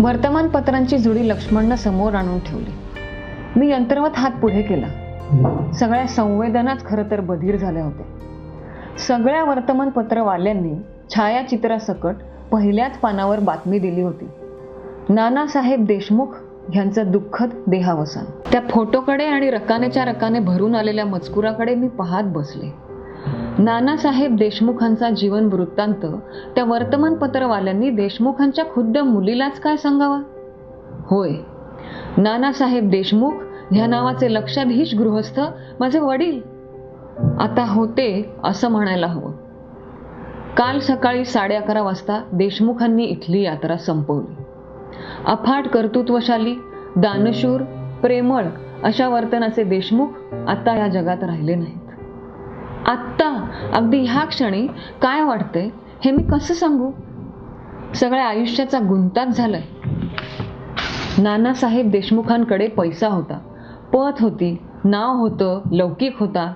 वर्तमानपत्रांची जुडी लक्ष्मणनं समोर आणून ठेवली. मी यंत्रवत हात पुढे केला. सगळ्या संवेदनाच खरं तर बधीर झाल्या होत्या. सगळ्या वर्तमानपत्रवाल्यांनी छायाचित्रासकट पहिल्याच पानावर बातमी दिली होती. नानासाहेब देशमुख यांचं दुःखद देहावसान. त्या फोटोकडे आणि रकानेच्या रकाने भरून आलेल्या मजकुराकडे मी पाहत बसले. नानासाहेब देशमुखांचा जीवन वृत्तांत त्या वर्तमानपत्रवाल्यांनी देशमुखांच्या खुद्द मुलीलाच काय सांगावा? होय, नानासाहेब देशमुख ह्या नावाचे लक्षाधीश गृहस्थ माझे वडील आता होते असं म्हणायला हवं. काल सकाळी 11:30 वाजता देशमुखांनी इथली यात्रा संपवली. अफाट कर्तृत्वशाली, दानशूर, प्रेमळ अशा वर्तनाचे देशमुख आता या जगात राहिले नाहीत. आत्ता अगदी ह्या क्षणी काय वाटते हे मी कसं सांगू? सगळ्या आयुष्याचा गुंताच झालाय. नानासाहेब देशमुखांकडे पैसा होता, पत होती, नाव होतं, लौकिक होता,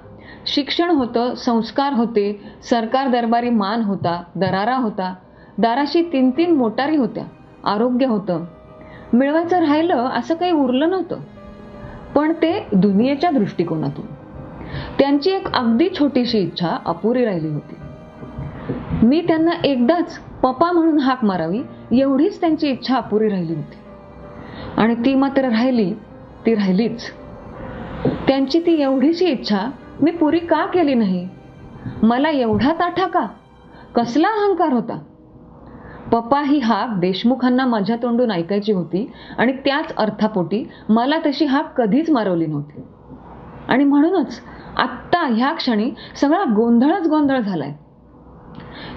शिक्षण होतं, संस्कार होते, सरकार दरबारी मान होता, दरारा होता, दाराशी 3-3 मोटारी होत्या, आरोग्य होतं. मिळवायचं राहिलं असं काही उरलं नव्हतं. पण ते दुनियेच्या दृष्टिकोनातून त्यांची एक अगदी छोटीशी इच्छा अपुरी राहिली होती. मी त्यांना एकदाच पप्पा म्हणून हाक मारावी एवढीच त्यांची इच्छा अपुरी राहिली होती. आणि ती मात्र राहिलीच. त्यांची ती एवढीशी इच्छा मी पुरी का केली नाही? मला एवढा ताठा का? कसला अहंकार होता? पप्पा ही हाक देशमुखांना माझ्या तोंडून ऐकायची होती आणि त्याच अर्थापोटी मला तशी हाक कधीच मारवली नव्हती. आणि म्हणूनच आत्ता ह्या क्षणी सगळा गोंधळ झालाय.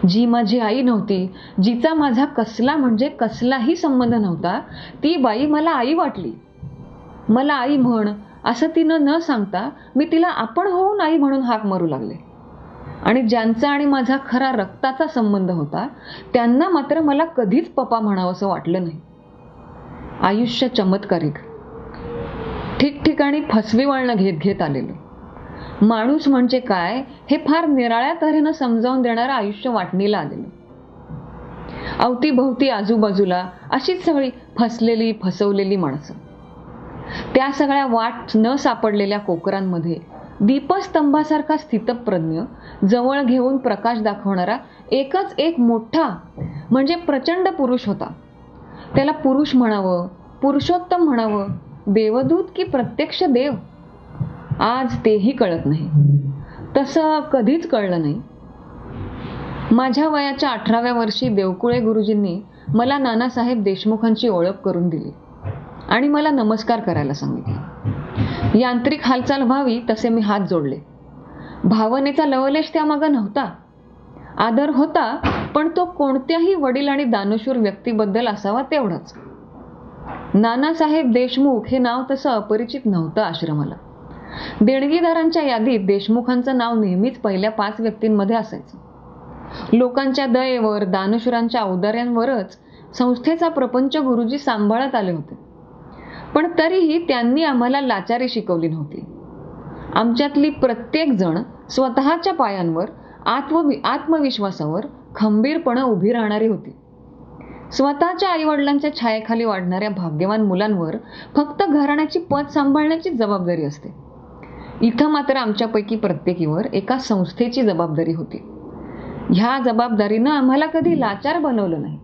जी माझी आई नव्हती, जिचा माझा कसलाही संबंध नव्हता, ती बाई मला आई वाटली. मला आई म्हण असं तिनं न सांगता मी तिला आपण होऊन आई म्हणून हाक मारू लागले. आणि ज्यांचा आणि माझा खरा रक्ताचा संबंध होता त्यांना मात्र मला कधीच पप्पा म्हणावंसं वाटलं नाही. आयुष्य चमत्कारिक, ठिकठिकाणी फसवी वळणं घेत आलेलं. माणूस म्हणजे काय हे फार निराळ्या तऱ्हेनं समजावून देणारं आयुष्य वाटणीला आलेलं. अवतीभोवती आजूबाजूला अशीच सगळी फसवलेली माणसं. त्या सगळ्या वाट न सापडलेल्या कोकरांमध्ये दीपस्तंभासारखा स्थितप्रज्ञ, जवळ घेऊन प्रकाश दाखवणारा एकच एक मोठा म्हणजे प्रचंड पुरुष होता. त्याला पुरुष म्हणावं, पुरुषोत्तम म्हणावं, देवदूत की प्रत्यक्ष देव, आज तेही कळत नाही. तसं कधीच कळलं नाही. माझ्या वयाच्या 18व्या वर्षी देवकुळे गुरुजींनी मला नानासाहेब देशमुखांची ओळख करून दिली आणि मला नमस्कार करायला सांगितले. यांत्रिक हालचाल व्हावी तसे मी हात जोडले. भावनेचा लवलेश त्यामागं नव्हता. आदर होता, पण तो कोणत्याही वडील आणि दानशूर व्यक्तीबद्दल असावा तेवढाच. नानासाहेब देशमुख हे नाव तसं अपरिचित नव्हतं आश्रमाला. देणगीदारांच्या यादीत देशमुखांचं नाव नेहमीच पहिल्या 5 व्यक्तींमध्ये असायचं. लोकांच्या दयेवर, दानशूरांच्या औदार्यांवरच संस्थेचा प्रपंच गुरुजी सांभाळत आले होते. पण तरीही त्यांनी आम्हाला लाचारी शिकवली नव्हती. आमच्यातली प्रत्येक जण स्वतःच्या पायांवर, आत्मविश्वासावर खंबीरपणे उभी राहणारी होती. स्वतःच्या आईवडिलांच्या छायेखाली वाढणाऱ्या भाग्यवान मुलांवर फक्त घराण्याची पद सांभाळण्याची जबाबदारी असते. इथं मात्र आमच्यापैकी प्रत्येकीवर एका संस्थेची जबाबदारी होती. ह्या जबाबदारीनं आम्हाला कधी लाचार बनवलं नाही.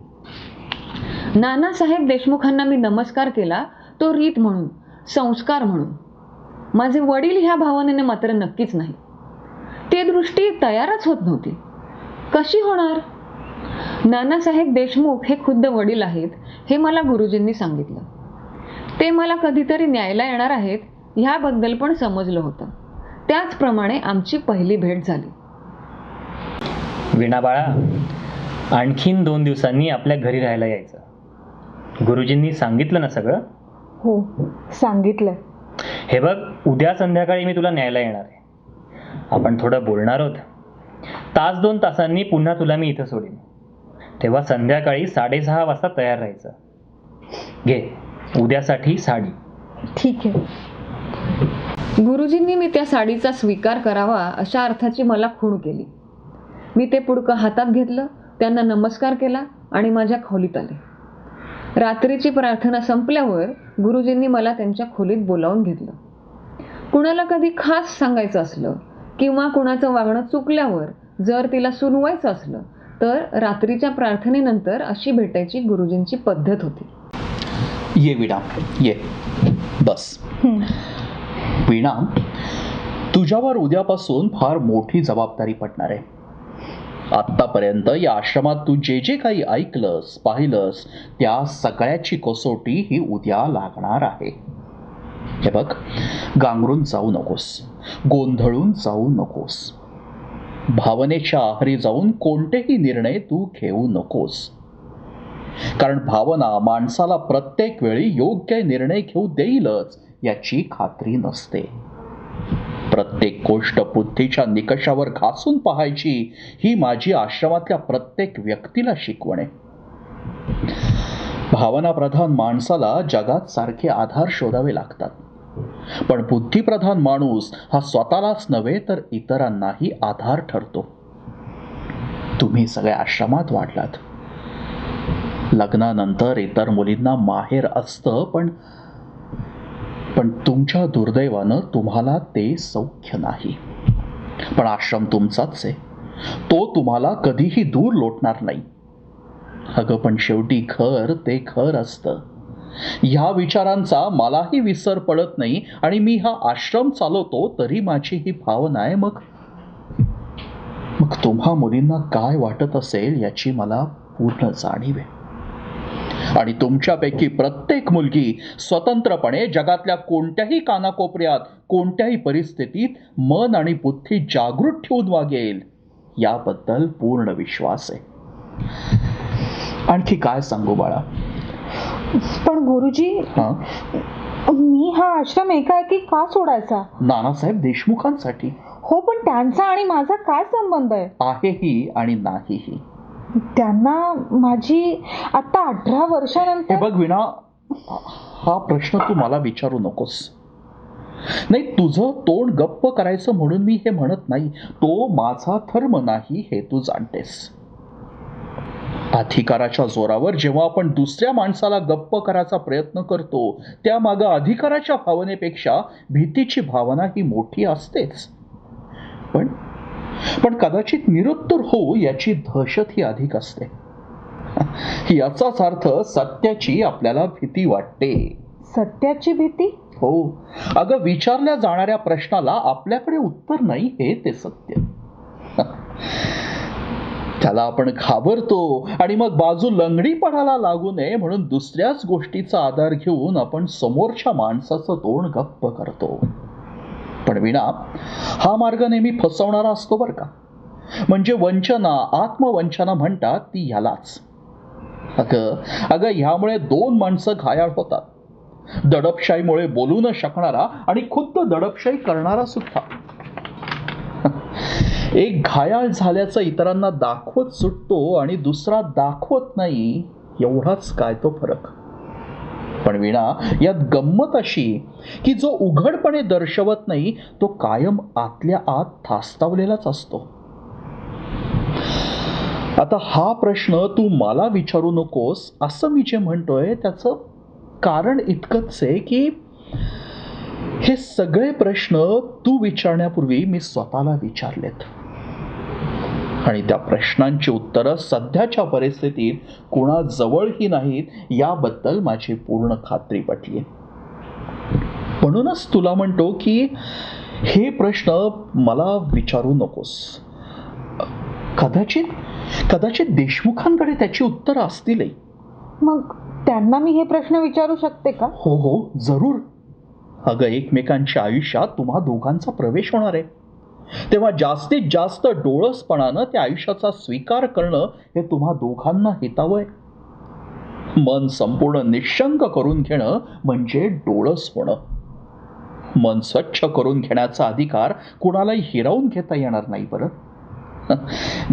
नानासाहेब देशमुखांना मी नमस्कार केला तो रीत म्हणून, संस्कार म्हणून. माझे वडील ह्या भावनेने मात्र नक्कीच नाही. ती दृष्टी तयारच होत नव्हती. कशी होणार? नानासाहेब देशमुख हे खुद्द वडील आहेत हे मला गुरुजींनी सांगितलं. ते मला कधीतरी न्यायला येणार आहेत ह्याबद्दल पण समजलं होतं. त्याचप्रमाणे आमची पहिली भेट झाली. वीणा बाळा, आणखीन 2 दिवसांनी आपल्या घरी राहायला यायचं. गुरुजींनी सांगितलं ना सगळं? हो, सांगितलं. हे बघ, उद्या संध्याकाळी मी तुला न्यायला येणार आहे. आपण थोडं बोलणार आहोत. 1-2 तासांनी पुन्हा तुला मी इथं सोडीन. तेव्हा संध्याकाळी 6:30 वाजता तयार राहायचं. घे उद्यासाठी साडी. ठीक आहे. गुरुजींनी मी त्या साडीचा स्वीकार करावा अशा अर्थाची मला खूण केली. मी ते पुडकं हातात घेतलं, त्यांना नमस्कार केला आणि माझ्या खोलीत आले. रात्रीची प्रार्थना संपल्यावर गुरुजींनी मला त्यांच्या खोलीत बोलावून घेतलं. कुणाला कधी खास सांगायचं असलं किंवा कुणाचं वागणं चुकल्यावर जर तिला सुनवायचं असलं तर रात्रीच्या प्रार्थनेनंतर अशी भेटायची गुरुजींची पद्धत होती. ये वीणा, ये बस. वीणा, तुझ्यावर उद्यापासून फार मोठी जबाबदारी पडणार आहे. आत्तापर्यंत या आश्रमात तू जे जे काही ऐकलंस, पाहिलंस, त्या सगळ्याची कसोटी ही उद्या लागणार आहे. हे बघ, गांगरून जाऊ नकोस, गोंधळून जाऊ नकोस, भावनेच्या आहारी जाऊन कोणतेही निर्णय तू घेऊ नकोस. कारण भावना माणसाला प्रत्येक वेळी योग्य निर्णय घेऊ देईलच याची खात्री नसते. प्रत्येक गोष्ट बुद्धीच्या निकषावर घासून पाहायची ही माझी आश्रमातल्या प्रत्येक व्यक्तीला शिकवण आहे. भावनाप्रधान माणसाला जगात सारखे आधार शोधावे लागतात, पण बुद्धिप्रधान माणूस हा स्वतःलाच नव्हे तर इतरांनाही आधार ठरतो. तुम्ही सगळ्या आश्रमात वाढलात. लग्नानंतर इतर मुलींना माहेर असतं, पण तुमच्या दुर्दैवानं तुम्हाला ते सौख्य नाही. पण आश्रम तुमचाच आहे, तो तुम्हाला कधीही दूर लोटणार नाही. अगं, पण शेवटी घर ते घर असतं. ह्या विचारांचा मलाही विसर पडत नाही आणि मी हा आश्रम चालवतो तरी माझी ही भावना आहे. मग तुम्हा मुलींना काय वाटत असेल याची मला पूर्ण जाणीव आहे. आणि तुमच्यापैकी प्रत्येक मुलगी स्वतंत्रपणे जगातल्या कोणत्याही कानाकोपऱ्यात कोणत्याही परिस्थितीत मन आणि बुद्धी जागृत ठेवून वागेल याबद्दल पूर्ण विश्वास आहे. आणखी काय सांगू बाळा? पण गुरुजी, मी हा आश्रम एकाएकी का सोडायचा? नानासाहेब देशमुखांसाठी. हो, पण त्यांचा आणि माझा काय संबंध आहे? आहेही आणि नाहीही. त्यांना माझी आता 18 वर्षानंतर. हे बघ वीणा, हा प्रश्न तू मला विचारू नकोस. नाही, तुझं तोंड गप्प करायचं म्हणून मी हे म्हणत नाही. तो माझा धर्म नाही हे तू जाणतेस. अधिकाराच्या जोरावर जेव्हा आपण दुसऱ्या माणसाला गप्प करायचा प्रयत्न करतो त्यामागं अधिकाराच्या भावनेपेक्षा भीतीची भावना ही मोठी असतेच. पण कदाचित निरुत्तर हो याची दहशत ही अधिक असते. याचाच अर्थ सत्याची आपल्याला भीती वाटते. सत्याची भीती? हो. अगं, विचारल्या जाणाऱ्या प्रश्नाला आपल्याकडे उत्तर नाही हे ते सत्य. त्याला आपण घाबरतो आणि मग बाजू लंगडी पडायला लागू नये म्हणून दुसऱ्याच गोष्टीचा आधार घेऊन आपण समोरच्या माणसाचं तोंड गप्प करतो. पण वीणा, हा मार्ग नेहमी फसवणारा असतो बरं का. म्हणजे वंचना, आत्मवंचना म्हणतात ती ह्यालाच. अगं ह्यामुळे 2 माणसं घायाळ होतात. दडपशाहीमुळे बोलू न शकणारा आणि खुद्द दडपशाही करणारा सुद्धा. एक घायाळ झाल्याचं इतरांना दाखवत सुटतो आणि दुसरा दाखवत नाही, एवढाच काय तो फरक. पण वीणा, यात गंमत अशी की जो उघडपणे दर्शवत नाही तो कायम आतल्या आत थास्तावलेलाच असतो. आता हा प्रश्न तू मला विचारू नकोस असं मी जे म्हणतोय त्याचं कारण इतकंच आहे की हे सगळे प्रश्न तू विचारण्यापूर्वी मी स्वतःला विचारलेत आणि त्या प्रश्नांची उत्तरं सध्याच्या परिस्थितीत कुणाजवळही नाहीत याबद्दल माझी पूर्ण खात्री पटली. म्हणूनच तुला म्हणतो की हे प्रश्न मला विचारू नकोस. कदाचित देशमुखांकडे त्याची उत्तरं असतीलही. मग त्यांना मी हे प्रश्न विचारू शकते का? हो हो, जरूर. अगं, एकमेकांच्या आयुष्यात तुम्हा दोघांचा प्रवेश होणार आहे, तेव्हा जास्तीत जास्त डोळसपणानं त्या आयुष्याचा स्वीकार करणं हे तुम्हा दोघांना हितावं आहे. मन संपूर्ण निशंक करून घेणं म्हणजे डोळस होणं. मन स्वच्छ करून घेण्याचा अधिकार कुणालाही हिरावून घेता येणार नाही बरं.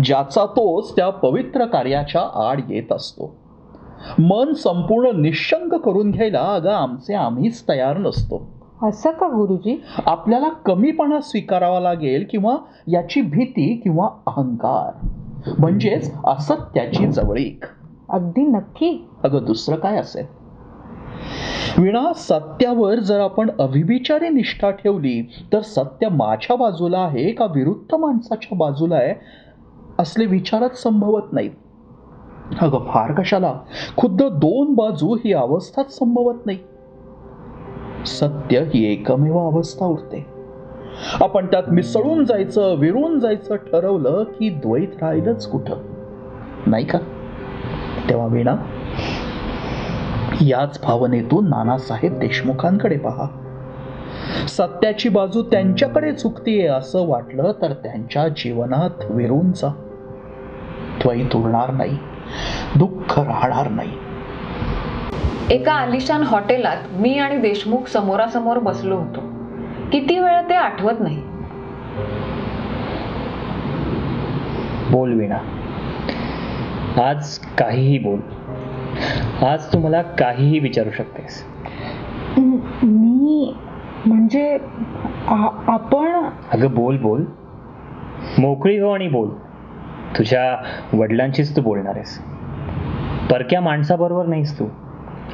ज्याचा तोच त्या पवित्र कार्याच्या आड येत असतो. मन संपूर्ण निशंक करून घ्यायला अगं आमचे आम्हीच तयार नसतो. असं का गुरुजी? आपल्याला कमीपणा स्वीकारावा लागेल किंवा याची भीती किंवा अहंकार, म्हणजेच असत्याची जवळीक. अगदी नक्की. अगं, दुसरं काय असेल? वीणा, सत्यावर जर आपण अविविचारी निष्ठा ठेवली तर सत्य माझ्या बाजूला आहे का विरुद्ध माणसाच्या बाजूला आहे असले विचारच संभवत नाहीत. अगं, फार कशाला, खुद्द दोन बाजू ही अवस्थाच संभवत नाही. सत्य ही एकमेव अवस्था उरते. आपण त्यात मिसळून जायचं, विरून जायचं ठरवलं की द्वैत राहिलंच कुठं, नाही का? तेव्हा वीणा, याच भावनेतून नानासाहेब देशमुखांकडे पहा. सत्याची बाजू त्यांच्याकडे झुकतीये असं वाटलं तर त्यांच्या जीवनात विरून जा. द्वैत उरणार नाही, दुःख राहणार नाही. एका आलिशान हॉटेलात मी आणि देशमुख समोरासमोर बसलो होतो. किती वेळ ते आठवत नाही. बोल वीणा, आज काहीही बोल. आज तू मला काहीही विचारू शकतेस. मी म्हणजे आपण अगं, बोल बोल, मोकळी हो आणि बोल. तुझ्या वडिलांशीच तू बोलणार आहेस, परक्या माणसाबरोबर नाहीस तू.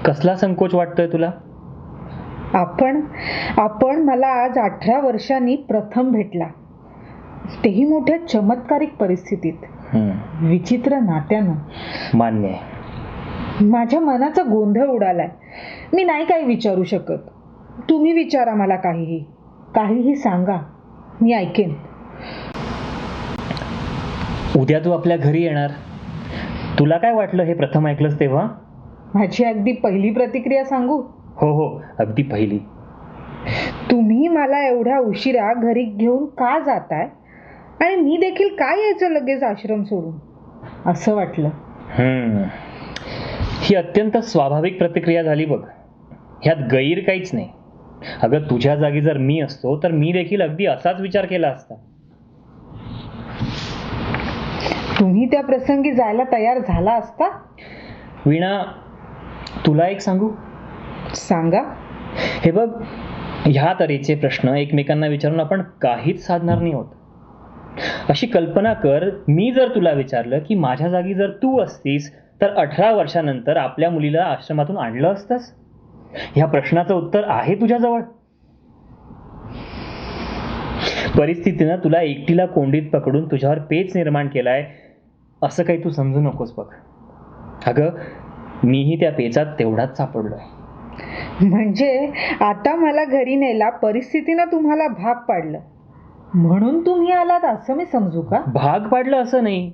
कसला संकोच वाटतोय तुला? आपण मला आज 18 वर्षांनी प्रथम भेटला, तेही मोठ्या चमत्कारिक परिस्थितीत, विचित्र नात्यानं. मान्य आहे. माझ्या मनाचा गोंधळ उडालाय. मी नाही काही विचारू शकत. तुम्ही विचारा मला काहीही सांगा, मी ऐकेन. उद्या तू आपल्या घरी येणार. तुला काय वाटलं हे प्रथम ऐकलंस तेव्हा? माझी अगदी पहिली प्रतिक्रिया सांगू? हो हो, अगदी पहिली. तुम्ही मला एवढ्या उशिरा घरी घेऊन का जाताय आणि मी देखील काय यायचं लगेच आश्रम सोडून, असं वाटलं. ही अत्यंत स्वाभाविक प्रतिक्रिया झाली बघ. ह्यात गैर काहीच नाही. अगं, तुझ्या जागी जर मी असतो तर मी देखील अगदी असाच विचार केला असता. तुम्ही त्या प्रसंगी जायला तयार झाला असता? वीणा, तुला एक सांगू? सांगा. हे बघ, ह्या तऱ्हेचे प्रश्न एकमेकांना विचारून आपण काहीच साधणार नाही होत. अशी कल्पना कर, मी जर तुला विचारलं की माझ्या जागी जर तू असतीस तर 18 वर्षानंतर आपल्या मुलीला आश्रमातून आणलं असतंस? ह्या प्रश्नाचं उत्तर आहे तुझ्याजवळ. परिस्थितीनं तुला एकटीला कोंडीत पकडून तुझ्यावर पेच निर्माण केलाय असं काही तू समजू नकोस बघ. अगं, मीही त्या पेचात तेवढाच सापडलोय. म्हणजे आता मला घरी न्यायला परिस्थितीनं तुम्हाला भाग पाडलं म्हणून तुम्ही आलात असं मी समजू का? भाग पाडलं असं नाही.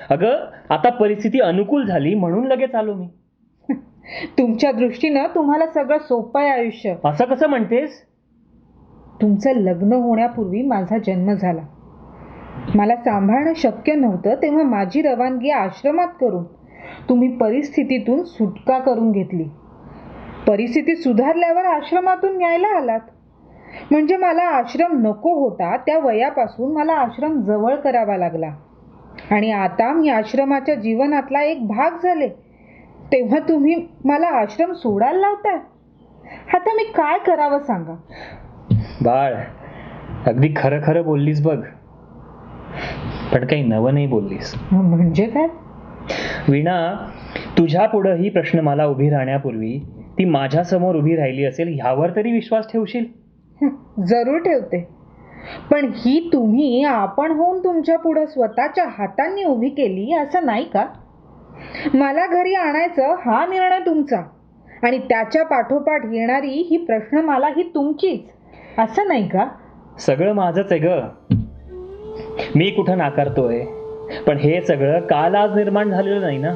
अगं, आता परिस्थिती अनुकूल झाली म्हणून लगेच आलो मी. तुमच्या दृष्टीनं तुम्हाला सगळं सोपं आहे आयुष्य. असं कसं म्हणतेस? तुमचं लग्न होण्यापूर्वी माझा जन्म झाला. मला सांभाळणं शक्य नव्हतं, तेव्हा माझी रवानगी आश्रमात करून तुम्ही परिस्थितीतून सुटका करून घेतली. परिस्थिती सुधारल्यावर आश्रमातून न्यायला आलात. म्हणजे मला आश्रम नको होता त्या वयापासून मला आश्रम जवळ करावा लागला आणि आता मी आश्रमाच्या जीवनातला एक भाग झाले, तेव्हा तुम्ही मला आश्रम सोडायला लावताय. आता मी काय करावं सांगा? बाळ, अगदी खरं खरं बोललीस बघ, पण काही नवं नाही बोललीस. म्हणजे काय? वीणा, तुझ्या पुढं ही प्रश्न मला उभी राहण्यापूर्वी ती माझ्यासमोर उभी राहिली असेल ह्यावर तरी विश्वास ठेवशील? जरूर ठेवते, पण ही तुम्ही आपण होऊन तुमच्या पुढे स्वतःच्या हातांनी उभी केली असं नाही का? मला घरी आणायचं हा निर्णय तुमचा आणि त्याच्या पाठोपाठ येणारी ही प्रश्नमाला ही तुमचीच, असं नाही का? सगळं माझंच आहे ग. मी कुठं नाकारतोय? पण हे सगळं काल आज निर्माण झालेलं नाही ना.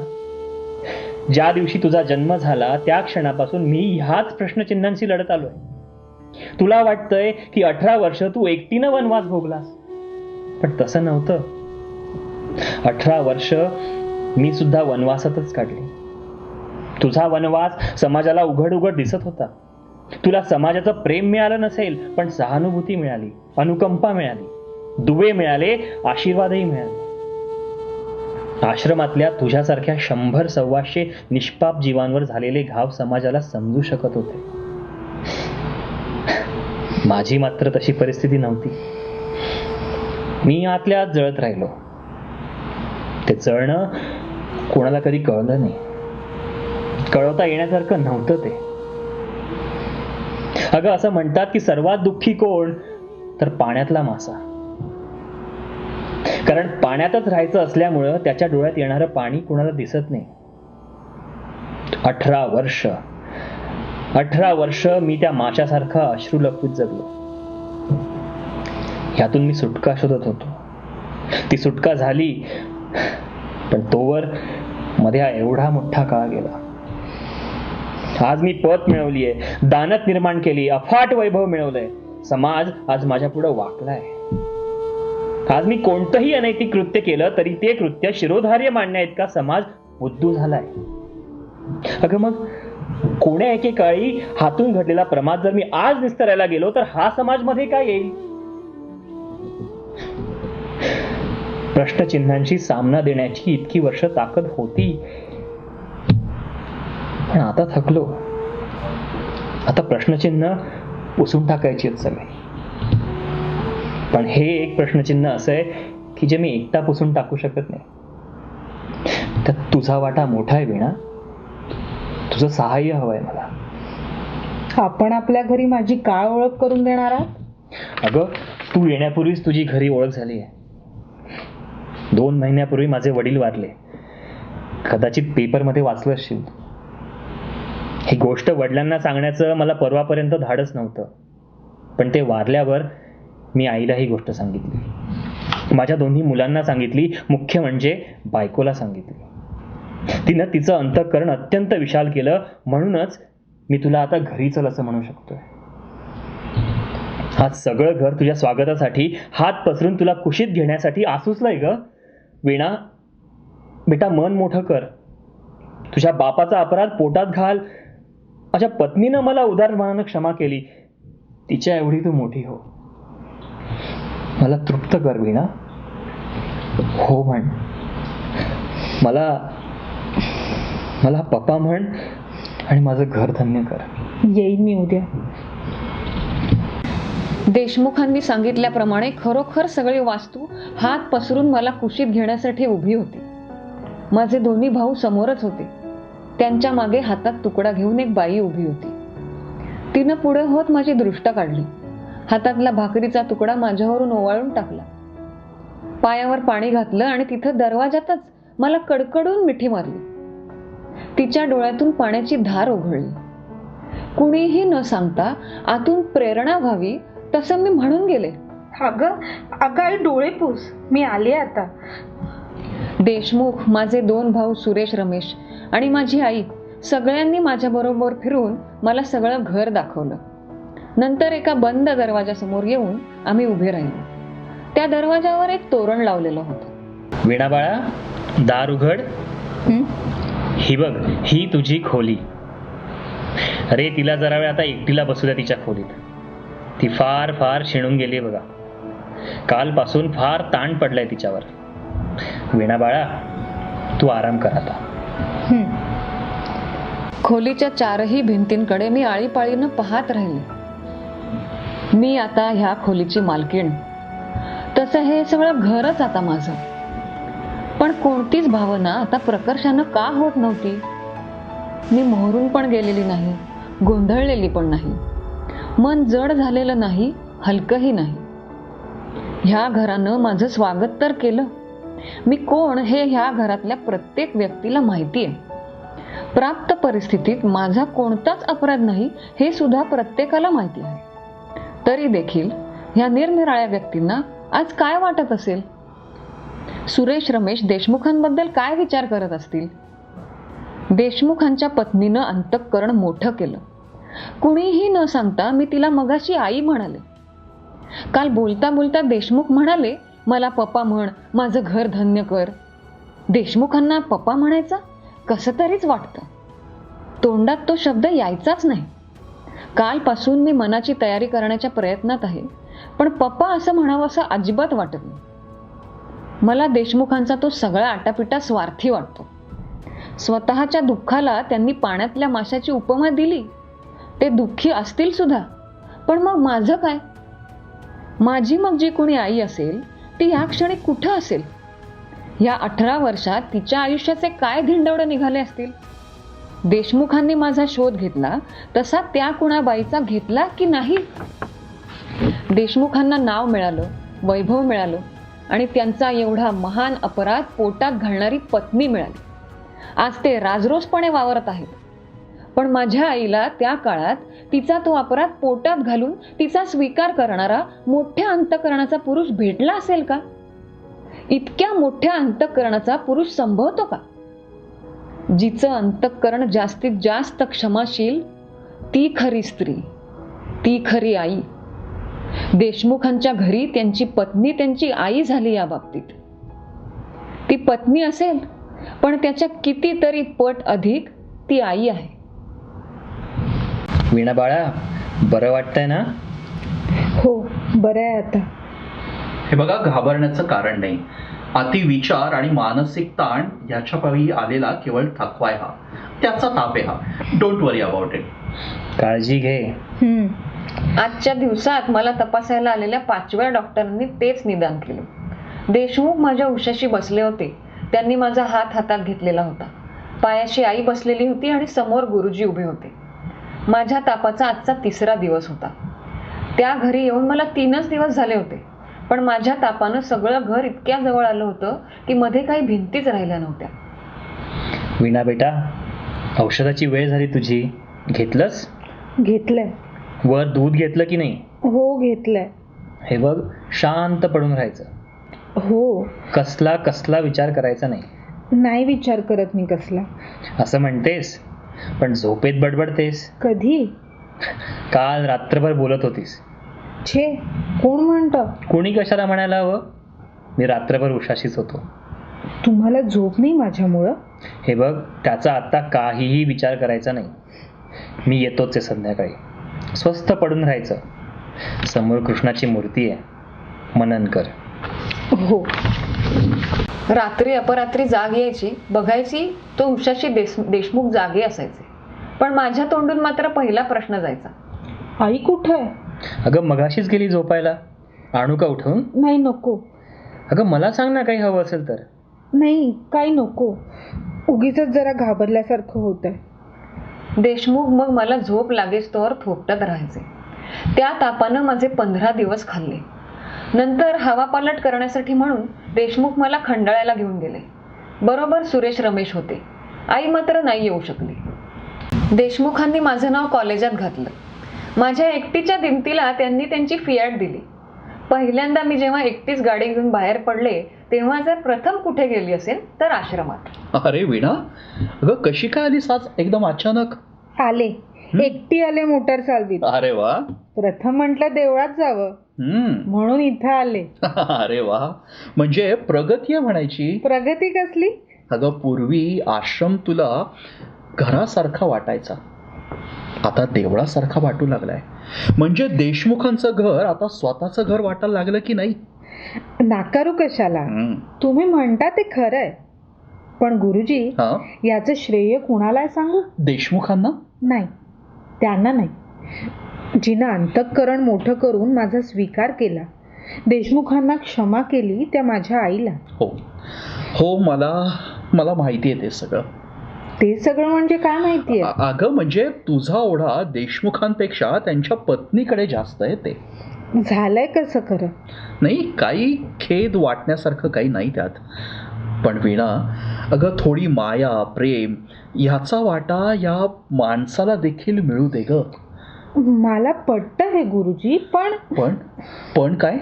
ज्या दिवशी तुझा जन्म झाला त्या क्षणापासून मी ह्याच प्रश्नचिन्हांशी लढत आलोय. तुला वाटतंय की 18 वर्ष तू एकटीनं वनवास भोगलास, पण तसं नव्हतं. 18 वर्ष मी सुद्धा वनवासातच काढली. तुझा वनवास समाजाला उघड उघड दिसत होता. तुला समाजाचं प्रेम मिळालं नसेल, पण सहानुभूती मिळाली, अनुकंपा मिळाली, दुवे मिळाले, आशीर्वादही मिळाले. आश्रमातल्या तुझ्यासारख्या 100-125 निष्पाप जीवांवर झालेले घाव समाजाला समजू शकत होते. माझी मात्र तशी परिस्थिती नव्हती. मी आतल्या आत जळत राहिलो. ते जळणं कोणाला कधी कळलं नाही. कळवता येण्यासारखं नव्हतं ते. अगं, असं म्हणतात की सर्वात दुःखी कोण, तर पाण्यातला मासा. कारण पाण्यातच राहायचं असल्यामुळं त्याच्या डोळ्यात येणारं पाणी कोणाला दिसत नाही. 18 वर्ष मी त्या माशासारखा अश्रू लपवीत जगलो. ह्यातून मी सुटका शोधत होतो. ती सुटका झाली, पण तोवर मध्ये हा एवढा मोठा काळ गेला. आज मी पत मिळवलीये, दानत निर्माण केली, अफाट वैभव मिळवलंय. समाज आज माझ्या पुढे वाकलाय. आज मी कोणतंही अनैतिक कृत्य केलं तरी ते कृत्य शिरोधार्य मांडण्या इतका समाज बुद्धू झालाय. अगं, मग कोण्या एकेकाळी हातून घडलेला प्रमाद जर मी आज निस्तरायला गेलो तर हा समाज मध्ये काय येईल? प्रश्नचिन्हांशी सामना देण्याची इतकी वर्ष ताकद होती, पण आता थकलो. आता प्रश्नचिन्ह पुसून टाकायची आहेत सगळे. पण हे एक प्रश्नचिन्ह असं आहे की जे मी एकटा पुसून टाकू शकत नाही. त्यात तुझा वाटा मोठा आहे वीणा. तुझं सहाय्य हवंय मला. आपण आपल्या घरी माझी काय ओळख करून देणार आहात? अगं, तू येण्यापूर्वीच तुझी घरी ओळख झाली आहे. 2 महिन्यापूर्वी माझे वडील वारले. कदाचित पेपरमध्ये वाचलं असशील. ही गोष्ट वडिलांना सांगण्याचं मला परवापर्यंत धाडच नव्हतं, पण ते वारल्यावर मी आईला ही गोष्ट सांगितली. माझ्या 2 मुलांना सांगितली, मुख्य म्हणजे बायकोला सांगितली. तिनं तिचं अंतःकरण अत्यंत विशाल केलं. म्हणूनच मी तुला आता घरी चल असं म्हणू शकतोय. हा सगळं घर तुझ्या स्वागतासाठी, हात पसरून तुला कुशीत घेण्यासाठी आसूसलंय ग. वीणा बेटा, मन मोठं कर. तुझ्या बापाचा अपराध पोटात घाल. माझ्या पत्नीनं मला उदार मनानं क्षमा केली, तिच्या एवढी तू मोठी हो. मला तृप्त कर वीणा. हो म्हण. मला पप्पा म्हण आणि माझं घर धन्य कर. येईन मी उद्या. देशमुखांनी सांगितल्याप्रमाणे खरोखर सगळी वास्तू हात पसरून मला कुशीत घेण्यासाठी उभी होती. माझे 2 भाऊ समोरच होते. त्यांच्या मागे हातात तुकडा घेऊन एक बाई उभी होती. तिनं पुढे होत माझी दृष्ट काढली. हातातला भाकरीचा तुकडा माझ्यावरून ओवाळून टाकला. पायावर पाणी घातलं आणि तिथं दरवाजातच मला कडकडून मिठी मारली. तिच्या डोळ्यातून पाण्याची धार ओघळली. कुणीही न सांगता आतून प्रेरणा व्हावी तसं मी म्हणून गेले, अगं आई, डोळे पुस, मी आले आता. देशमुख, माझे 2 भाऊ सुरेश, रमेश आणि माझी आई सगळ्यांनी माझ्याबरोबर फिरून मला सगळं घर दाखवलं. नंतर एका बंद दरवाजासमोर येऊन आम्ही उभे राहिलो. त्या दरवाजावर एक तोरण लावलेलं होतं. वीणा बाळा, दार उघड. ही बघ, ही तुझी खोली. अरे, तिला जरा वेळ आता एकटीला बसू द्या तिच्या खोलीत. ती फार फार शिणून गेली बघा. कालपासून फार ताण पडलाय तिच्यावर. वीणा बाळा, तू आराम कर आता. खोलीच्या 4ही भिंतींकडे मी आळीपाळीनं पाहत राहिले. मी आता ह्या खोलीची मालकीण. तसं हे सगळं घरच आता माझं. पण कोणतीच भावना आता प्रकर्षानं का होत नव्हती. मी मोहरून पण गेलेली नाही, गोंधळलेली पण नाही. मन जड झालेलं नाही, हलकंही नाही. ह्या घरानं माझं स्वागत तर केलं. मी कोण हे ह्या घरातल्या प्रत्येक व्यक्तीला माहिती आहे. प्राप्त परिस्थितीत माझा कोणताच अपराध नाही हे सुद्धा प्रत्येकाला माहिती आहे. तरी देखील ह्या निरनिराळ्या व्यक्तींना आज काय वाटत असेल? सुरेश रमेश देशमुखांबद्दल काय विचार करत असतील? देशमुखांच्या पत्नीनं अंतःकरण मोठं केलं. कुणीही न सांगता मी तिला मगाशी आई म्हणाले. काल बोलता बोलता देशमुख म्हणाले, मला पप्पा म्हण, माझं घर धन्य कर. देशमुखांना पप्पा म्हणायचा कसं तरीच वाटतं. तोंडात तो शब्द यायचाच नाही. कालपासून मी मनाची तयारी करण्याच्या प्रयत्नात आहे, पण पप्पा असं म्हणावं असं अजिबात वाटत नाही. मला देशमुखांचा तो सगळा आटापिटा स्वार्थी वाटतो. स्वतःच्या दुःखाला त्यांनी पाण्यातल्या माशाची उपमा दिली. ते दुःखी असतील सुद्धा, पण मग माझं काय? माझी मग जी कोणी आई असेल ती ह्या क्षणी कुठं असेल? या 18 वर्षात तिच्या आयुष्याचे काय धिंडवडे निघाले असतील? देशमुखांनी माझा शोध घेतला तसा त्या कुणाबाईचा घेतला की नाही? देशमुखांना नाव मिळालं, वैभव मिळालं आणि त्यांचा एवढा महान अपराध पोटात घालणारी पत्नी मिळाली. आज ते राजरोसपणे वावरत आहेत. पण माझ्या आईला त्या काळात तिचा तो अपराध पोटात घालून तिचा स्वीकार करणारा मोठ्या अंतःकरणाचा पुरुष भेटला असेल का? इतक्या मोठ्या अंतःकरणाचा पुरुष संभवतो का? जिचं अंतःकरण जास्तीत जास्त क्षमाशील ती खरी स्त्री, ती खरी आई. देशमुखांच्या घरी त्यांची पत्नी त्यांची आई झाली. या बाबतीत ती पत्नी असेल, पण त्याच्या कितीतरी पट अधिक ती आई आहे. वीणा बाळा, बरं वाटतंय ना? हो, बरं आहे आता. हे बघा, घाबरण्याचं कारण नाही. अतिविचार आणि मानसिक ताण याच्या पायी आलेला केवळ थकवा आहे हा. त्याचा ताप आहे हा. Don't worry about it. काळजी घे. आजच्या दिवसात मला तपासायला आलेल्या 5व्या डॉक्टरांनी तेच निदान केलं. देशमुख माझ्या उशाशी बसले होते. त्यांनी माझा हात हातात घेतलेला होता. पायाशी आई बसलेली होती आणि समोर गुरुजी उभे होते. माझ्या तापाचा आजचा 3रा दिवस होता. त्या घरी येऊन मला 3च दिवस झाले होते, पण माझ्या तापानं सगळं घर इतक्या जवळ आलं होतं की मध्ये काही भिंतीच राहिल्या नव्हत्या. वीणा बेटा, औषधाची वेळ झाली तुझी. घेतलंस? घेतलंय. वर दूध घेतलं की नाही? हो, घेतलंय. हे बघ, शांत पडून राहायचं. हो. कसला विचार करायचा नाही. नाही विचार करत मी कसला. असं म्हणतेस, पण झोपेत बडबडतेस. कधी? काल रात्रभर बोलत होतीस. छे, कोण म्हणतं? कोणी कशाला म्हणायला हवं? मी रात्रभर उशाशीच होतो. तुम्हाला झोप नाही माझ्यामुळं? हे बघ, त्याचा आता काहीही विचार करायचा नाही. मी येतोच आहे संध्याकाळी. स्वस्थ पडून राहायचं. समोर कृष्णाची मूर्ती आहे, मनन कर. हो. रात्री अपरात्री जाग यायची, बघायची तो उशाशी देशमुख जागे असायचे. पण माझ्या तोंडून मात्र पहिला प्रश्न जायचा, आई कुठे आहे? अगं, मगाशीच गेली झोपायला. आणू का उठवून? नाही, नको. अगं, मला सांग ना काही हवं असेल तर. नाही, काही नको. उगीच जरा घाबरल्यासारखं होत आहे. देशमुख मग मला झोप लागेच तोवर थोपटत राहायचे. त्या तापानं माझे 15 दिवस खाल्ले. नंतर हवापालट करण्यासाठी म्हणून देशमुख मला खंडाळ्याला घेऊन गेले. बरोबर सुरेश रमेश होते. आई मात्र नाही येऊ शकली. देशमुखांनी माझं नाव कॉलेजात घातलं. माझ्या एकटीच्या दिमतीला त्यांनी त्यांची फियाट दिली. पहिल्यांदा मी जेव्हा एकटीच गाडी घेऊन बाहेर पडले तेव्हा जर प्रथम कुठे गेली असेल तर आश्रमात. अरे वीणा, अगं कशी काय आलीस आज एकदम अचानक? आले, एकटी आले मोटार चालवीत. अरे वा. प्रथम म्हटलं देवळात जावं, म्हणून इथं आले. अरे वा, म्हणजे प्रगती आहे म्हणायची. प्रगती कसली? अगं, पूर्वी आश्रम तुला घरासारखा वाटायचा, आता देवळासारखा वाटू लागलाय. म्हणजे देशमुखांचं घर आता स्वतःचं घर वाटायला लागलं की नाही? नाकारू कशाला? तुम्ही म्हणता ते खरंय, पण गुरुजी, याचं श्रेय कुणाला सांगू? देशमुखांना नाही, त्यांना नाही. जिनं अंतःकरण मोठं करून माझा स्वीकार केला, देशमुखांना क्षमा केली, त्या माझ्या आईला. हो हो, मला माहिती आहे ते सगळं. ते सगळं म्हणजे काय माहितीये? अगं, म्हणजे तुझा ओढा देशमुखांपेक्षा त्यांच्या पत्नीकडे जास्त आहे. ते झालंय कसं खरं? नाही, काही खेद वाटण्यासारखं काही नाही त्यात. पण वीणा, अगं, थोडी माया प्रेम ह्याचा वाटा या माणसाला देखील मिळू दे ग. मला पटतं हे गुरुजी, पण पण काय?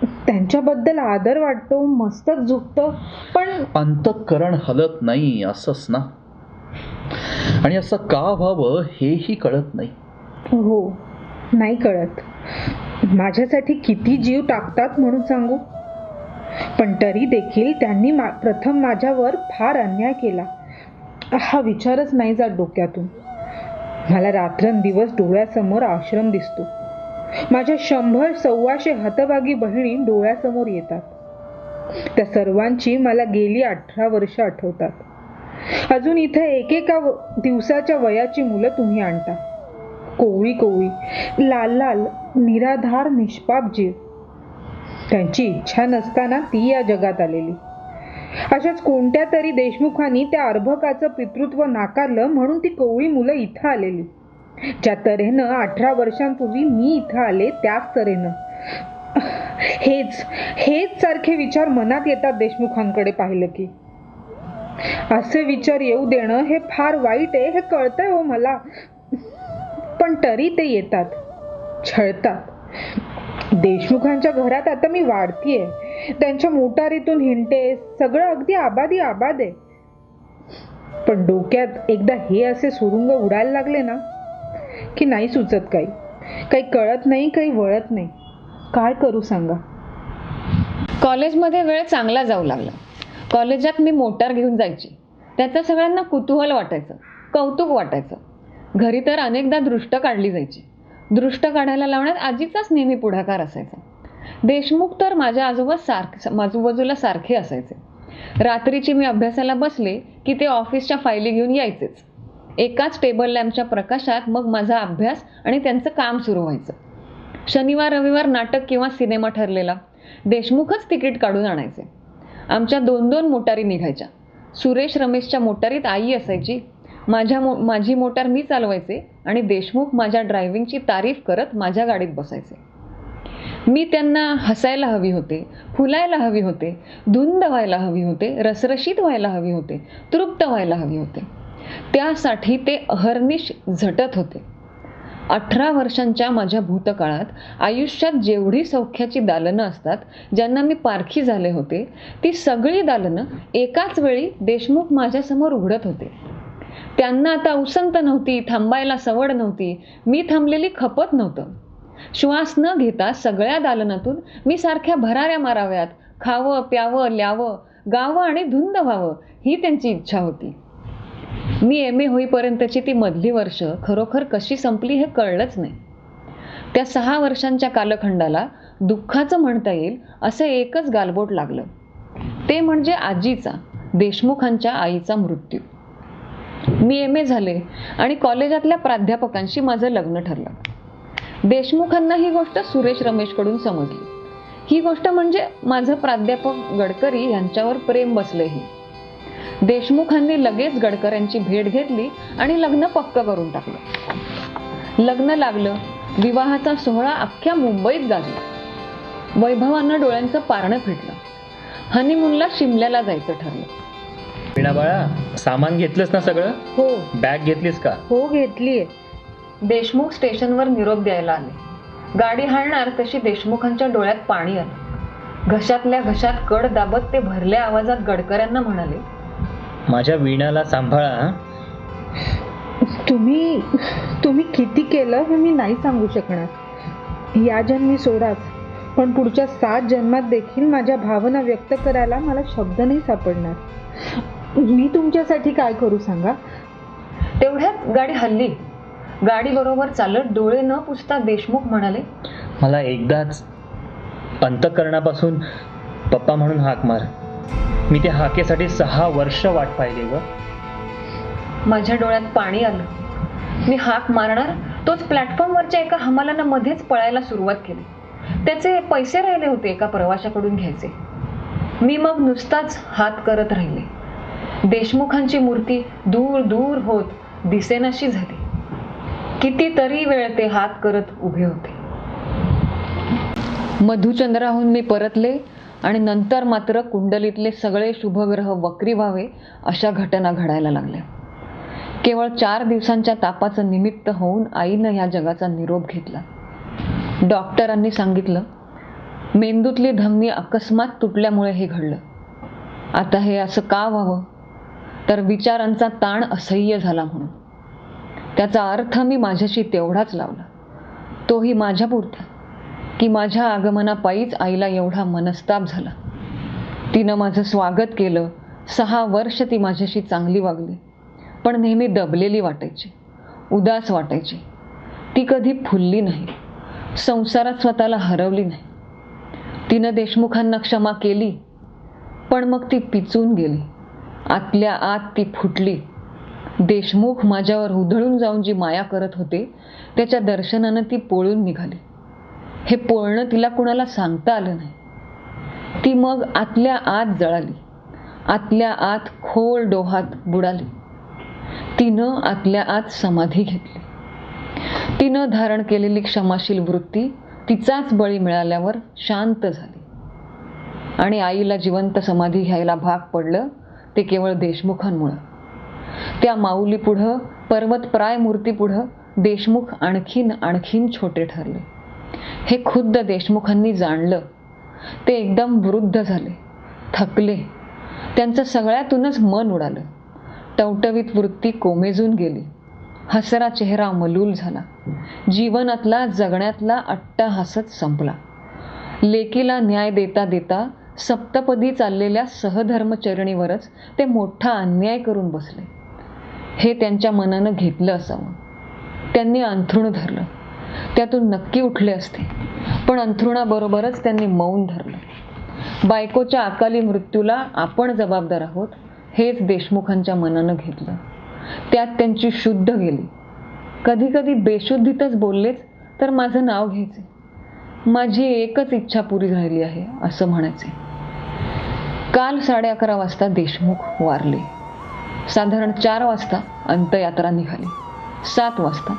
त्यांच्याबद्दल आदर वाटतो, मस्तक झुकतं, पण अंतःकरण हलत नाही असंच ना. आणि असं का व्हावं हेही कळत नाही. हो, नाही कळत. माझ्यासाठी किती जीव टाकतात म्हणून सांगू. पण तरी देखील त्यांनी प्रथम माझ्यावर फार अन्याय केला हा विचारच नाही जात डोक्यातून. मला रात्रंदिवस डोळ्यासमोर आश्रम दिसतो. माझ्या 100-125 हतभागी बहिणी डोळ्यासमोर येतात. त्या सर्वांची मला गेली 18 वर्ष आठवतात. अजून इथे एकेका दिवसाच्या वयाची मुलं तुम्ही आणता. कोवळी कोवळी, लाल लाल, निराधार, निष्पाप जीव. त्यांची इच्छा नसताना ती या जगात आलेली. अशाच कोणत्या तरी देशमुखांनी त्या अर्भकाचं पितृत्व नाकारलं म्हणून ती कोवळी मुलं इथं आलेली. ज्या तऱ्हेनं 18 वर्षांपूर्वी मी इथं आले त्याच तऱ्हेनं. हेच सारखे विचार मनात येतात देशमुखांकडे पाहिलं की. असे विचार येऊ देणं हे फार वाईट आहे हे कळतंय हो मला. पण तरी ते येतात, छळतात. देशमुखांच्या घरात आता मी वाढतीये, त्यांच्या मोटारीतून हिंडते, सगळं अगदी आबादी आबाद आहे. पण डोक्यात एकदा हे असे सुरुंग उडायला लागले ना की नाही सुचत काही कळत नाही, काही वळत नाही. काय करू सांगा. कॉलेजमध्ये वेळ चांगला जाऊ लागला. कॉलेजात मी मोटार घेऊन जायची. त्याचं सगळ्यांना कुतूहल वाटायचं, कौतुक वाटायचं. घरी तर अनेकदा दृष्ट काढली जायची. दृष्ट काढायला लावण्यात आजीचाच नेहमी पुढाकार असायचा. देशमुख तर माझ्या आजूबाजूला सारखे असायचे. रात्रीची मी अभ्यासाला बसले की ते ऑफिसच्या फायली घेऊन यायचेच. एकाच टेबल लॅम्पच्या प्रकाशात मग माझा अभ्यास आणि त्यांचं काम सुरू व्हायचं. शनिवार रविवार नाटक किंवा सिनेमा ठरलेला, देशमुखच तिकीट काढून आणायचे. आमच्या 2-2 मोटारी निघायच्या. सुरेश रमेशच्या मोटारीत आई असायची. माझी मोटार मी चालवायचे आणि देशमुख माझ्या ड्रायव्हिंगची तारीफ करत माझ्या गाडीत बसायचे. मी त्यांना हसायला हवी होते, फुलायला हवी होते, धुंद व्हायला हवी होते, रसरशीत व्हायला हवी होते, तृप्त व्हायला हवी होते. त्यासाठी ते अहर्निश झटत होते. 18 वर्षांच्या माझ्या भूतकाळात आयुष्यात जेवढी सौख्याची दालनं असतात, ज्यांना मी पारखी झाले होते, ती सगळी दालनं एकाच वेळी देशमुख माझ्यासमोर उघडत होते. त्यांना आता उसंत नव्हती, थांबायला सवड नव्हती, मी थांबलेली खपत नव्हतं. श्वास न घेता सगळ्या दालनातून मी सारख्या भराऱ्या माराव्यात, खावं प्यावं ल्यावं, गावं आणि धुंद व्हावं ही त्यांची इच्छा होती. मी MA होईपर्यंतची ती मधली वर्ष खरोखर कशी संपली हे कळलंच नाही. त्या 6 वर्षांच्या कालखंडाला दुःखाचं म्हणता येईल असं एकच गालबोट लागलं. ते म्हणजे आजीचा, देशमुखांच्या आईचा मृत्यू. मी MA झाले आणि कॉलेजातल्या प्राध्यापकांशी माझं लग्न ठरलं. देशमुखांना ही गोष्ट सुरेश रमेशकडून समजली. ही गोष्ट म्हणजे माझं प्राध्यापक गडकरी यांच्यावर प्रेम बसलेही. देशमुखांनी लगेच गडकऱ्यांची भेट घेतली आणि लग्न पक्क करून टाकलं. लग्न लागलं. विवाहाचा सोहळा अख्ख्या मुंबईत गाजला. वैभवांना डोळ्यांचं पारणं फिटलं. हनीमूनला शिमल्याला जायचं ठरलं. वीणा बाळा, सामान घेतलंस ना सगळं? हो बॅग घेतलीस का? हो घेतलीये. देशमुख स्टेशनवर निरोप द्यायला आले. गाडी हालणार तशी देशमुखांच्या डोळ्यात पाणी आलं. घशातल्या घशात कड दाबत ते भरल्या आवाजात गडकऱ्यांना म्हणाले, माझ्या वीणाला सांभाळा हं? तुम्ही किती केलं हे मी नाही सांगू शकणार. या जन्मी सोडाच, पण पुढच्या 7 जन्मात देखील माझ्या भावना व्यक्त करायला मला शब्द नाही सापडणार. मी तुमच्यासाठी काय करू सांगा. तेवढ्यात गाडी हल्ली. गाडी बरोबर चालत डोळे न पुसता देशमुख म्हणाले, मला एकदाच अंतःकरणापासून पप्पा म्हणून हाक मार. मी त्या हाकेसाठी 6 वर्ष वाट पाहिली ग. माझ्या डोळ्यात पाणी आलं. मी हाक मारणार तोच प्लॅटफॉर्मवरच्या एका हमालानं मध्येच पळायला सुरुवात केली. त्याचे पैसे राहिले होते एका प्रवाशाकडून घ्यायचे. मी मग नुसताच हात करत राहिले. देशमुखांची मूर्ती दूर दूर होत दिसेनाशी झाली. कितीतरी वेळ ते हात करत उभे होते. मधुचंद्राहून मी परतले आणि नंतर मात्र कुंडलीतले सगळे शुभग्रह वक्री व्हावे अशा घटना घडायला लागल्या. केवळ 4 दिवसांच्या तापाचं निमित्त होऊन आईनं ह्या जगाचा निरोप घेतला. डॉक्टरांनी सांगितलं, मेंदूतली धमनी अकस्मात तुटल्यामुळे हे घडलं. आता हे असं का व्हावं? तर विचारांचा ताण असह्य झाला म्हणून. त्याचा अर्थ मी माझ्याशी तेवढाच लावला, तोही माझ्यापुरता, की माझ्या आगमनापायीच आईला एवढा मनस्ताप झाला. तिनं माझं स्वागत केलं. 6 वर्ष ती माझ्याशी चांगली वागली, पण नेहमी दबलेली वाटायची, उदास वाटायची. ती कधी फुलली नाही, संसारात स्वतःला हरवली नाही. तिनं देशमुखांना क्षमा केली, पण मग ती पिचून गेली. आतल्या आत ती फुटली. देशमुख माझ्यावर उधळून जाऊन जी माया करत होते, त्याच्या दर्शनानं ती पोळून निघाली. हे पोळणं तिला कुणाला सांगता आलं नाही. ती मग आतल्या आत जळाली, आतल्या आत खोल डोहात बुडाली. तिनं आतल्या आत समाधी घेतली. तिनं धारण केलेली क्षमाशील वृत्ती तिचाच बळी मिळाल्यावर शांत झाली. आणि आईला जिवंत समाधी घ्यायला भाग पडलं ते केवळ देशमुखांमुळं. त्या माऊलीपुढं, पर्वतप्राय मूर्तीपुढं देशमुख आणखीन छोटे ठरले. हे खुद्द देशमुखांनी जाणलं. ते एकदम वृद्ध झाले, थकले. त्यांचं सगळ्यातूनच मन उडालं. टवटवीत वृत्ती कोमेजून गेली. हसरा चेहरा मलूल झाला. जीवनातला, जगण्यातला अट्टहासच संपला. लेकीला न्याय देता देता सप्तपदी चाललेल्या सहधर्मचरणीवरच ते मोठा अन्याय करून बसले. हे त्यांच्या मनानं घेतलं असावं. त्यांनी अंथरूण धरलं. त्यातून नक्की उठले असते, पण अंथरुणाबरोबरच त्यांनी मौन धरलं. बायकोच्या अकाली मृत्यूला आपण जबाबदार आहोत, हेच देशमुखांच्या मनानं घेतलं. त्यात त्यांची शुद्ध गेली. कधी कधी बेशुद्धीतच बोललेच तर माझं नाव घ्यायचे. माझी एकच इच्छा पुरी झाली आहे असं म्हणायचे. काल 11:30 वाजता देशमुख वारले. साधारण 4 वाजता अंत्ययात्रा निघाली. 7 वाजता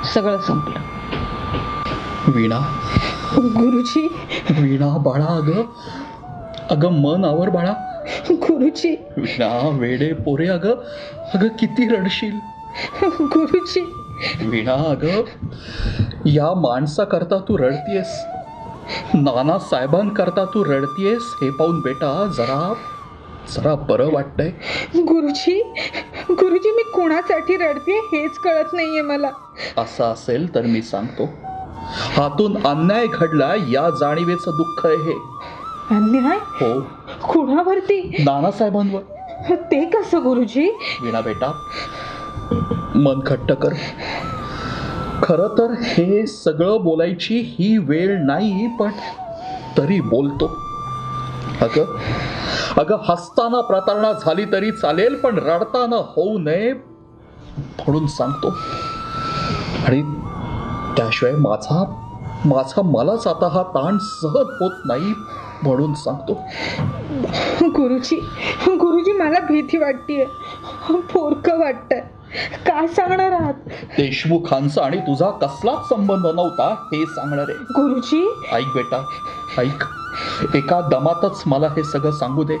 सगळं संपलं. वीणा, गुरुजी. वीणा बाळा, अगं मन आवर बाळा. गुरुजी. वीणा वेडे पोरे, अगं किती रडशील. गुरुजी. वीणा, या माणसाकरता तू रडतीयस, नाना साहेबांकरता तू रडतीयस, हे पाहून बेटा जरा बरं वाटतंय. गुरुजी मी कोणासाठी रडते हेच कळत नाहीये मला. असं असेल तर मी सांगतो. हातून अन्याय घडला या जाणीवेचं दुःख आहे हे. अन्याय? हो. कुणावरती? नानासाहेबांवर. ते कसं गुरुजी? वीणा बेटा, मन घट्ट कर. खरं तर हे सगळं बोलायची ही वेळ नाही, पण तरी बोलतो. अगं हसताना प्रतारणा झाली तरी चालेल, पण रडताना होऊ नये म्हणून सांगतो. आणि त्याशिवाय माझा मलाच आता हा ताण सहन होत नाही म्हणून सांगतो. गुरुजी मला भीती वाटतेय, पोरकं वाटतंय. काय सांगणार आहात? देशमुखांचा आणि तुझा कसलाच संबंध नव्हता हे सांगणार आहे. गुरुजी. ऐक बेटा, ऐक. एका दमातच मला हे सगळं सांगू दे.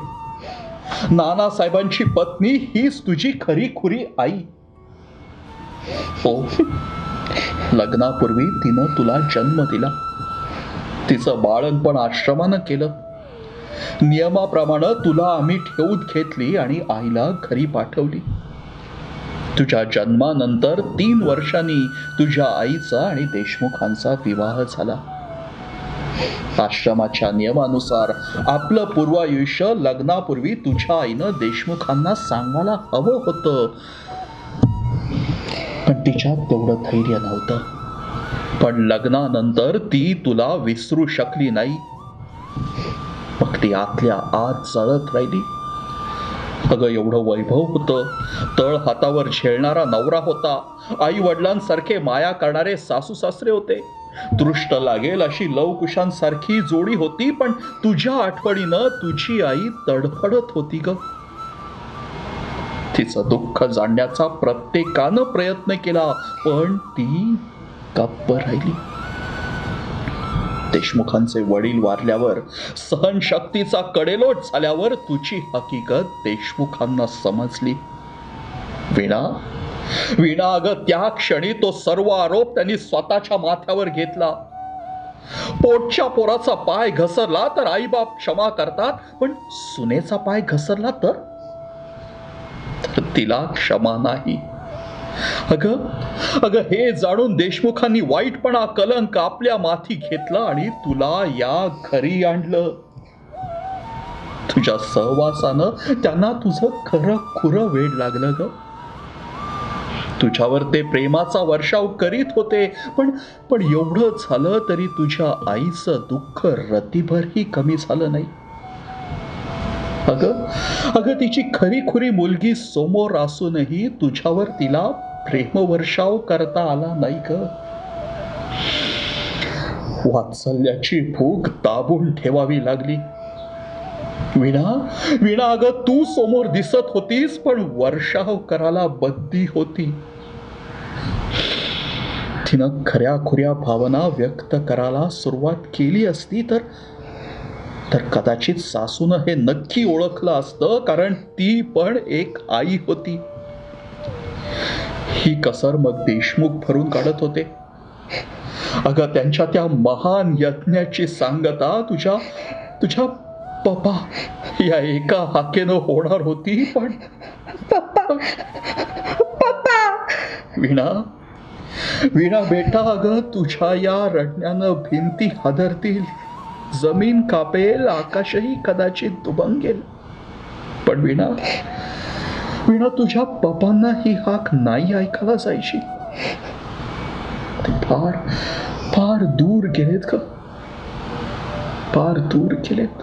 नानासाहेबांची पत्नी हीच तुझी खरी खुरी आई. हो, लग्नापूर्वी तिनं तुला जन्म दिला. तिचं बाळणपण आश्रमानं केलं. नियमाप्रमाणे तुला आम्ही ठेवून घेतली आणि आईला घरी पाठवली. तुझ्या जन्मानंतर 3 वर्षांनी तुझ्या आईचा आणि देशमुखांचा विवाह झाला. आश्रमाच्या नियमानुसार आपलं पूर्वायुष्य लग्नापूर्वी तुझ्या आईनं देशमुखांना सांगायला हवं होतं, पण तिच्यात तेवढं धैर्य नव्हतं. पण लग्नानंतर ती तुला विसरू शकली नाही. मग ती आतल्या आत जळत राहिली. अगं एवढं वैभव होतं, तळ हातावर झेलणारा नवरा होता, आई वडिलांसारखे माया करणारे सासू सासरे होते, दृष्ट लागेल अशी लवकुशांसारखी जोडी होती. पण तुझ्या आठवणीनं तुझी आई तडफडत होती ग. तिचं दुःख जाणण्याचा प्रत्येकानं प्रयत्न केला, पण ती गप्प राहिली. देशमुखांचे वडील वारल्यावर, सहनशक्तीचा कडेलोट झाल्यावर तुझी हकीकत देशमुखांना समजली. वीणा, अगं त्या क्षणी तो सर्व आरोप त्यांनी स्वतःच्या माथ्यावर घेतला. पोटच्या पोराचा पाय घसरला तर आईबाप क्षमा करतात, पण सुनेचा पाय घसरला तर तिला क्षमा नाही. अगं हे जाणून देशमुखांनी वाईटपणा कलंक आपल्या माथी घेतला आणि तुला या घरी आणलं. तुझ्या सहवासानं त्यांना तुझं खरं खुरं वेड लागलं ग. तुझ्यावर ते प्रेमाचा वर्षाव करीत होते, पण एवढं झालं तरी तुझ्या आईचं दुःख रतीभरही कमी झालं नाही. अगं तिची खरी खुरी मुलगी समोर असूनही तुझ्यावर तिला प्रेमवर्षाव करता आला नाही ग. वात्सल्याची भूक दाबून ठेवावी लागली. वीणा अगं तू समोर दिसत होतीस, पण वर्षाव करायला बद्दी होती. तिनं खऱ्या खुऱ्या भावना व्यक्त करायला सुरुवात केली असती तर कदाचित सासूनं हे नक्की ओळखलं असतं, कारण ती पण एक आई होती. ही कसर मग देशमुख भरून काढत होते. अगं त्यांच्या त्या महान यज्ञाची सांगता तुझ्या पप्पा या एका हाकेनं होणार होती, पण पप्पा वीणा बेटा, अगं तुझ्या या रडण्यानं भिंती हादरतील, जमीन कापेल, आकाशही कदाचित दुभंगेल, पण वीणा तुझ्या पप्पांना ही हाक नाही ऐकायला जायची. ते फार फार दूर गेलेत ग, फार दूर गेलेत.